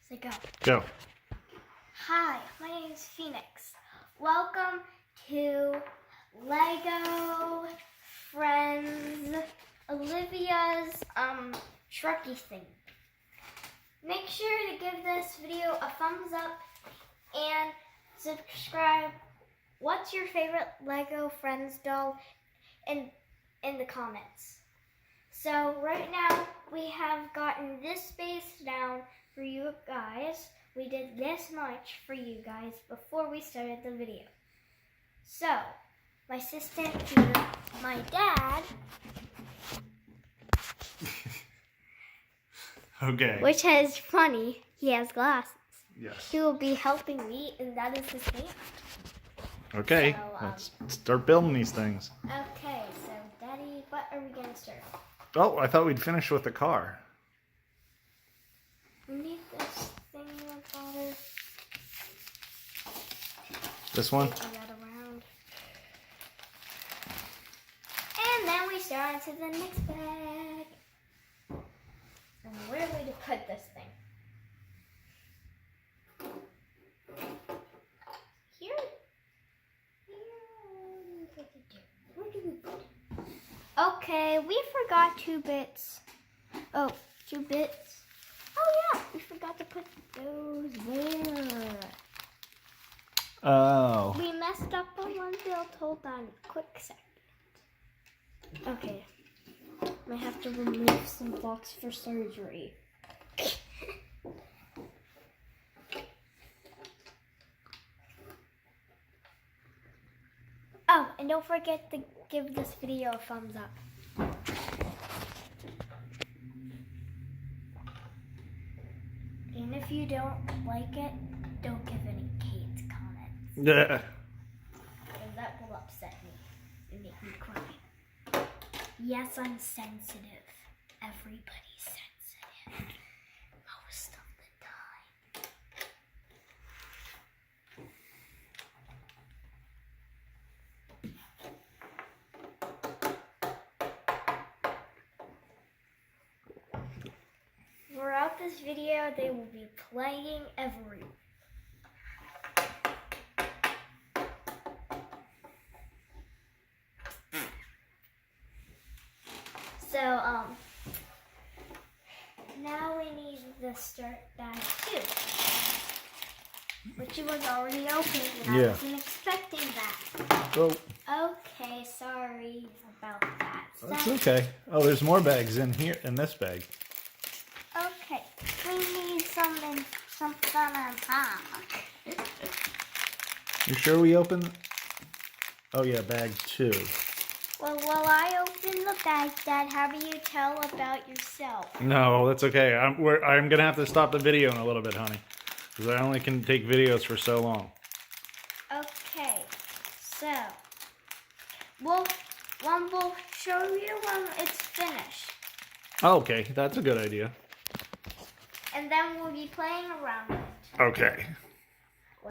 So go. Go. Hi, my name is Phoenix. Welcome to Lego Friends Olivia's Shreki thing. Make sure to give this video a thumbs up and subscribe. What's your favorite Lego Friends doll in the comments. So right now we have gotten this space down for you guys. We did this much for you guys before we started the video. So my assistant to my dad, Okay. which is funny, he has glasses. Yes. He will be helping me, and that is his hand. Okay. So, Let's start building these things. Okay, so Daddy, what are we gonna start? Oh, I thought we'd finish with the car. We need this thing with father. This one? Taking that around. And then we start on to the next bag. And where are we to put this thing? Here? Where do we put it? Okay, we forgot 2 bits. Oh, 2 bits. Oh yeah, we forgot to put those where? Oh. We messed up on one build. Hold on, quick second. Okay, I have to remove some blocks for surgery. Oh, and don't forget to give this video a thumbs up. And if you don't like it, don't give any Kate's comments. Yeah. Because that will upset me and make me cry. Yes, I'm sensitive. Everybody's sensitive. Most of the time. Throughout this video, they will be playing everywhere. So, now we need the start bag too, which was already open, and I Yeah. wasn't expecting that. Oh, Okay, sorry about that. that's okay. Oh, there's more bags in here, in this bag. Okay, we need something on top. You sure we open? Oh yeah, bag 2. Well, while I open the bag, Dad, how do you tell about yourself? No, that's okay. I'm gonna have to stop the video in a little bit, honey, because I only can take videos for so long. Okay, so we'll show you when it's finished, Oh, okay, that's a good idea. and then we'll be playing around with it. Okay.